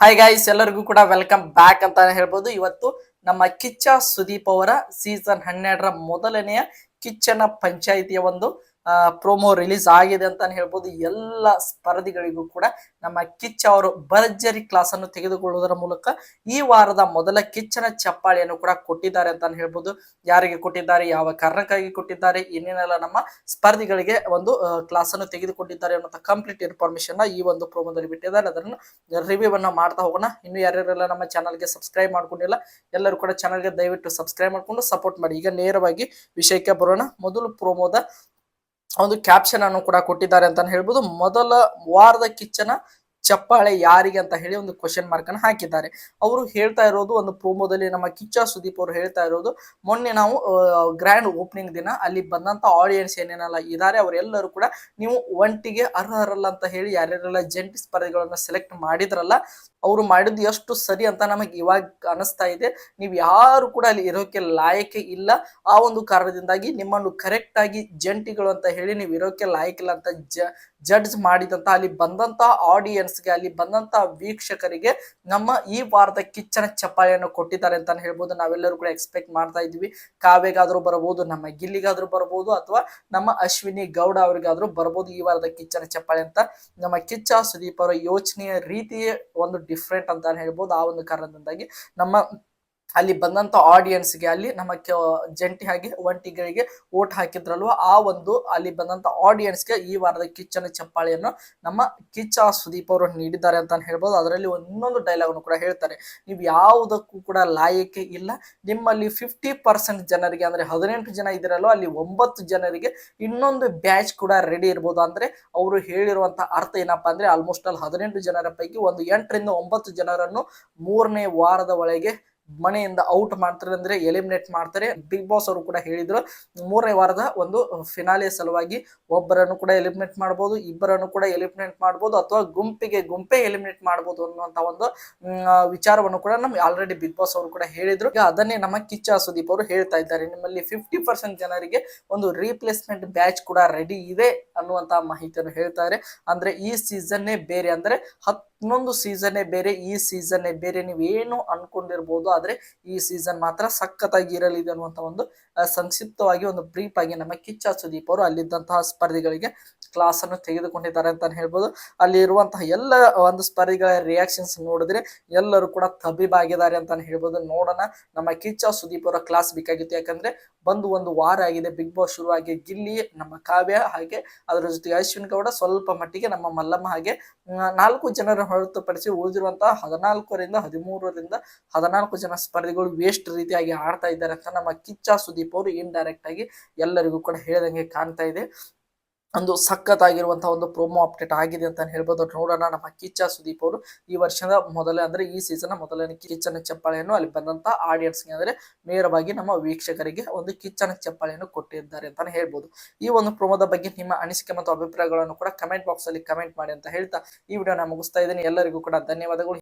Hi guys, ಎಲ್ಲರಿಗೂ ಕೂಡ welcome back ಅಂತ ಹೇಳ್ಬೋದು. ಇವತ್ತು ನಮ್ಮ ಕಿಚ್ಚ ಸುದೀಪ್ ಅವರ ಸೀಸನ್ 12ರ ಮೊದಲನೆಯ ಕಿಚ್ಚನ ಪಂಚಾಯಿತಿಯ ಒಂದು ಪ್ರೋಮೋ ರಿಲೀಸ್ ಆಗಿದೆ ಅಂತ ಹೇಳ್ಬೋದು. ಎಲ್ಲ ಸ್ಪರ್ಧಿಗಳಿಗೂ ಕೂಡ ನಮ್ಮ ಕಿಚ್ಚ ಅವರು ಭರ್ಜರಿ ಕ್ಲಾಸ್ ಅನ್ನು ತೆಗೆದುಕೊಳ್ಳುವುದರ ಮೂಲಕ ಈ ವಾರದ ಮೊದಲ ಕಿಚ್ಚನ ಚಪ್ಪಾಳಿಯನ್ನು ಕೂಡ ಕೊಟ್ಟಿದ್ದಾರೆ ಅಂತ ಹೇಳ್ಬೋದು. ಯಾರಿಗೆ ಕೊಟ್ಟಿದ್ದಾರೆ, ಯಾವ ಕಾರಣಕ್ಕಾಗಿ ಕೊಟ್ಟಿದ್ದಾರೆ, ಇನ್ನೇನೆಲ್ಲ ನಮ್ಮ ಸ್ಪರ್ಧಿಗಳಿಗೆ ಒಂದು ಕ್ಲಾಸ್ ಅನ್ನು ತೆಗೆದುಕೊಂಡಿದ್ದಾರೆ ಅನ್ನೋ ಕಂಪ್ಲೀಟ್ ಇನ್ಫಾರ್ಮೇಶನ್ ಈ ಒಂದು ಪ್ರೋಮೋದಲ್ಲಿ ಬಿಟ್ಟಿದ್ದಾರೆ. ಅದನ್ನು ರಿವ್ಯೂ ಅನ್ನ ಮಾಡ್ತಾ ಹೋಗೋಣ. ಇನ್ನು ಯಾರ್ಯಾರೆಲ್ಲ ನಮ್ಮ ಚಾನಲ್ಗೆ ಸಬ್ಸ್ಕ್ರೈಬ್ ಮಾಡ್ಕೊಂಡಿಲ್ಲ, ಎಲ್ಲರೂ ಕೂಡ ಚಾನಲ್ಗೆ ದಯವಿಟ್ಟು ಸಬ್ಸ್ಕ್ರೈಬ್ ಮಾಡ್ಕೊಂಡು ಸಪೋರ್ಟ್ ಮಾಡಿ. ಈಗ ನೇರವಾಗಿ ವಿಷಯಕ್ಕೆ ಬರೋಣ. ಮೊದಲು ಪ್ರೋಮೋದ ಒಂದು ಕ್ಯಾಪ್ಷನ್ ಅನ್ನು ಕೂಡ ಕೊಟ್ಟಿದ್ದಾರೆ ಅಂತ ಹೇಳ್ಬೋದು. ಮೊದಲ ವಾರದ ಕಿಚ್ಚನ ಚಪ್ಪಾಳೆ ಯಾರಿಗೆ ಅಂತ ಹೇಳಿ ಒಂದು ಕ್ವಶನ್ ಮಾರ್ಕ್ ಅನ್ನು ಹಾಕಿದ್ದಾರೆ. ಅವರು ಹೇಳ್ತಾ ಇರೋದು ಒಂದು ಪ್ರೋಮೋದಲ್ಲಿ ನಮ್ಮ ಕಿಚ್ಚ ಸುದೀಪ್ ಅವರು ಹೇಳ್ತಾ ಇರೋದು, ಮೊನ್ನೆ ನಾವು ಗ್ರ್ಯಾಂಡ್ ಓಪನಿಂಗ್ ದಿನ ಅಲ್ಲಿ ಬಂದಂತ ಆಡಿಯನ್ಸ್ ಏನೇನಲ್ಲ ಇದ್ದಾರೆ ಅವರೆಲ್ಲರೂ ಕೂಡ ನೀವು ಒಂಟಿಗೆ ಅರ್ಹರಲ್ಲ ಅಂತ ಹೇಳಿ ಯಾರ್ಯಾರೆಲ್ಲ ಜಂಟಿ ಸ್ಪರ್ಧೆಗಳನ್ನ ಸೆಲೆಕ್ಟ್ ಮಾಡಿದ್ರಲ್ಲ, ಅವರು ಮಾಡಿದ್ದು ಎಷ್ಟು ಸರಿ ಅಂತ ನಮಗೆ ಇವಾಗ ಅನಿಸ್ತಾ ಇದೆ. ನೀವು ಯಾರು ಕೂಡ ಅಲ್ಲಿ ಇರೋಕೆ ಲಾಯಕೆ ಇಲ್ಲ. ಆ ಒಂದು ಕಾರಣದಿಂದಾಗಿ ನಿಮ್ಮನ್ನು ಕರೆಕ್ಟ್ ಆಗಿ ಜಂಟಿಗಳು ಅಂತ ಹೇಳಿ ನೀವು ಇರೋಕೆ ಲಾಯಕಿಲ್ಲ ಅಂತ ಜಡ್ಜ್ ಮಾಡಿದಂತ ಅಲ್ಲಿ ಬಂದಂತ ಆಡಿಯನ್ಸ್ಗೆ, ಅಲ್ಲಿ ಬಂದಂತ ವೀಕ್ಷಕರಿಗೆ ನಮ್ಮ ಈ ವಾರದ ಕಿಚ್ಚನ ಚಪ್ಪಾಳೆಯನ್ನು ಕೊಟ್ಟಿದ್ದಾರೆ ಅಂತ ಹೇಳ್ಬೋದು. ನಾವೆಲ್ಲರೂ ಕೂಡ ಎಕ್ಸ್ಪೆಕ್ಟ್ ಮಾಡ್ತಾ ಇದ್ವಿ. ಕಾವ್ಯಗಾದ್ರೂ ಬರಬಹುದು, ನಮ್ಮ ಗಿಲ್ಲಿಗಾದ್ರೂ ಬರಬಹುದು, ಅಥವಾ ನಮ್ಮ ಅಶ್ವಿನಿ ಗೌಡ ಅವರಿಗಾದ್ರೂ ಬರಬಹುದು ಈ ವಾರದ ಕಿಚ್ಚನ ಚಪ್ಪಾಳೆ ಅಂತ. ನಮ್ಮ ಕಿಚ್ಚ ಸುದೀಪ್ ಅವರ ಯೋಚನೆಯ ರೀತಿಯೇ ಒಂದು ಡಿಫ್ರೆಂಟ್ ಅಂತ ಹೇಳ್ಬೋದು. ಆ ಒಂದು ಕಾರಣದಿಂದಾಗಿ ನಮ್ಮ ಅಲ್ಲಿ ಬಂದಂತ ಆಡಿಯನ್ಸ್ಗೆ, ಅಲ್ಲಿ ನಮ್ಮ ಜಂಟಿ ಹಾಗೆ ಒಂಟಿಗಳಿಗೆ ಓಟ್ ಹಾಕಿದ್ರಲ್ವ, ಆ ಒಂದು ಅಲ್ಲಿ ಬಂದಂತ ಆಡಿಯನ್ಸ್ಗೆ ಈ ವಾರದ ಕಿಚ್ಚನ ಚಪ್ಪಾಳೆಯನ್ನು ನಮ್ಮ ಕಿಚ್ಚ ಸುದೀಪ್ ಅವರು ನೀಡಿದ್ದಾರೆ ಅಂತ ಹೇಳ್ಬೋದು. ಅದರಲ್ಲಿ ಇನ್ನೊಂದು ಡೈಲಾಗ್ ಕೂಡ ಹೇಳ್ತಾರೆ, ನೀವು ಯಾವುದಕ್ಕೂ ಕೂಡ ಲಾಯಕ್ಕೆ ಇಲ್ಲ. ನಿಮ್ಮಲ್ಲಿ 50% ಜನರಿಗೆ, ಅಂದ್ರೆ 18 ಜನ ಇದಿರಲ್ವ, ಅಲ್ಲಿ 9 ಜನರಿಗೆ ಇನ್ನೊಂದು ಬ್ಯಾಚ್ ಕೂಡ ರೆಡಿ ಇರ್ಬೋದು. ಅಂದ್ರೆ ಅವರು ಹೇಳಿರುವಂತ ಅರ್ಥ ಏನಪ್ಪಾ ಅಂದ್ರೆ, ಆಲ್ಮೋಸ್ಟ್ ಅಲ್ಲಿ 18 ಜನರ ಪೈಕಿ ಒಂದು 8 ರಿಂದ 9 ಜನರನ್ನು 3ನೇ ವಾರದ ಒಳಗೆ ಮನೆಯಿಂದ ಔಟ್ ಮಾಡ್ತಾರೆ, ಅಂದ್ರೆ ಎಲಿಮಿನೇಟ್ ಮಾಡ್ತಾರೆ. ಬಿಗ್ ಬಾಸ್ ಅವರು ಕೂಡ ಹೇಳಿದ್ರು, 3ನೇ ವಾರದ ಒಂದು ಫಿನಾಲೆ ಸಲುವಾಗಿ ಒಬ್ಬರನ್ನು ಕೂಡ ಎಲಿಮಿನೇಟ್ ಮಾಡಬಹುದು, ಇಬ್ಬರನ್ನು ಕೂಡ ಎಲಿಮಿನೇಟ್ ಮಾಡಬಹುದು, ಅಥವಾ ಗುಂಪೆ ಎಲಿಮಿನೇಟ್ ಮಾಡಬಹುದು ಅನ್ನುವಂತ ಒಂದು ವಿಚಾರವನ್ನು ಕೂಡ ನಮ್ಗೆ ಆಲ್ರೆಡಿ ಬಿಗ್ ಬಾಸ್ ಅವರು ಕೂಡ ಹೇಳಿದ್ರು. ಅದನ್ನೇ ನಮ್ಮ ಕಿಚ್ಚ ಸುದೀಪ್ ಅವರು ಹೇಳ್ತಾ ಇದ್ದಾರೆ, ನಿಮ್ಮಲ್ಲಿ 50% ಜನರಿಗೆ ಒಂದು ರೀಪ್ಲೇಸ್ಮೆಂಟ್ ಬ್ಯಾಚ್ ಕೂಡ ರೆಡಿ ಇದೆ ಅನ್ನುವಂತ ಮಾಹಿತಿಯನ್ನು ಹೇಳ್ತಾರೆ. ಅಂದ್ರೆ ಈ ಸೀಸನ್ನೇ ಬೇರೆ, ಅಂದ್ರೆ 11 ಸೀಸನ್ನೇ ಬೇರೆ, ಈ ಸೀಸನ್ನೇ ಬೇರೆ. ನೀವೇನು ಅನ್ಕೊಂಡಿರ್ಬೋದು, ಆದ್ರೆ ಈ ಸೀಸನ್ ಮಾತ್ರ ಸಖತ್ತಾಗಿ ಇರಲಿದೆ ಅನ್ನುವಂತ ಒಂದು ಸಂಕ್ಷಿಪ್ತವಾಗಿ ಒಂದು ಬ್ರೀಫ್ ಆಗಿ ನಮ್ಮ ಕಿಚ್ಚ ಸುದೀಪ್ ಅವರು ಅಲ್ಲಿದ್ದಂತಹ ಸ್ಪರ್ಧಿಗಳಿಗೆ ಕ್ಲಾಸ್ ಅನ್ನು ತೆಗೆದುಕೊಂಡಿದ್ದಾರೆ ಅಂತ ಹೇಳ್ಬೋದು. ಅಲ್ಲಿ ಇರುವಂತಹ ಎಲ್ಲ ಒಂದು ಸ್ಪರ್ಧಿಗಳ ರಿಯಾಕ್ಷನ್ಸ್ ನೋಡಿದ್ರೆ ಎಲ್ಲರೂ ಕೂಡ ತಬ್ಬಿಬಾಗಿದ್ದಾರೆ ಅಂತ ಹೇಳ್ಬೋದು. ನೋಡೋಣ, ನಮ್ಮ ಕಿಚ್ಚ ಸುದೀಪ್ ಅವರ ಕ್ಲಾಸ್ ಬೇಕಾಗಿತ್ತು. ಯಾಕಂದ್ರೆ ಬಂದು ಒಂದು ವಾರ ಆಗಿದೆ ಬಿಗ್ ಬಾಸ್ ಶುರುವಾಗಿ. ಗಿಲ್ಲಿ, ನಮ್ಮ ಕಾವ್ಯ, ಹಾಗೆ ಅದರ ಜೊತೆಗೆ ಅಶ್ವಿನ್ ಗೌಡ, ಸ್ವಲ್ಪ ಮಟ್ಟಿಗೆ ನಮ್ಮ ಮಲ್ಲಮ್ಮ, ಹಾಗೆ 4 ಜನರ ಹೊರತುಪಡಿಸಿ ಉಳಿದಿರುವಂತಹ 14 ಜನ ಸ್ಪರ್ಧಿಗಳು ವೇಸ್ಟ್ ರೀತಿಯಾಗಿ ಆಡ್ತಾ ಇದ್ದಾರೆ ಅಂತ ನಮ್ಮ ಕಿಚ್ಚ ಸುದೀಪ್ ಅವರು ಇಂಡೈರೆಕ್ಟ್ ಆಗಿ ಎಲ್ಲರಿಗೂ ಕೂಡ ಹೇಳಿದಂಗೆ ಕಾಣ್ತಾ ಇದೆ. ಒಂದು ಸಖತ್ತಾಗಿರುವಂತಹ ಒಂದು ಪ್ರೋಮೋ ಅಪ್ಡೇಟ್ ಆಗಿದೆ ಅಂತ ಹೇಳ್ಬೋದು. ನೋಡೋಣ, ನಮ್ಮ ಕಿಚ್ಚ ಸುದೀಪ್ ಅವರು ಈ ವರ್ಷದ ಅಂದ್ರೆ ಈ ಸೀಸನ್ ಮೊದಲನೇ ಕಿಚ್ಚನ ಚಪ್ಪಾಳೆಯನ್ನು ಅಲ್ಲಿ ಬಂದಂತ ಆಡಿಯನ್ಸ್ಗೆ, ಅಂದ್ರೆ ನೇರವಾಗಿ ನಮ್ಮ ವೀಕ್ಷಕರಿಗೆ ಒಂದು ಕಿಚ್ಚನ ಚಪ್ಪಾಳೆಯನ್ನು ಕೊಟ್ಟಿದ್ದಾರೆ ಅಂತಾನೆ ಹೇಳ್ಬೋದು. ಈ ಒಂದು ಪ್ರೋಮೋದ ಬಗ್ಗೆ ನಿಮ್ಮ ಅನಿಸಿಕೆ ಮತ್ತು ಅಭಿಪ್ರಾಯಗಳನ್ನು ಕೂಡ ಕಮೆಂಟ್ ಬಾಕ್ಸ್ ಅಲ್ಲಿ ಕಮೆಂಟ್ ಮಾಡಿ ಅಂತ ಹೇಳ್ತಾ ಈ ವಿಡಿಯೋನ ಮುಗಿಸ್ತಾ ಇದ್ದೀನಿ. ಎಲ್ಲರಿಗೂ ಕೂಡ ಧನ್ಯವಾದಗಳು.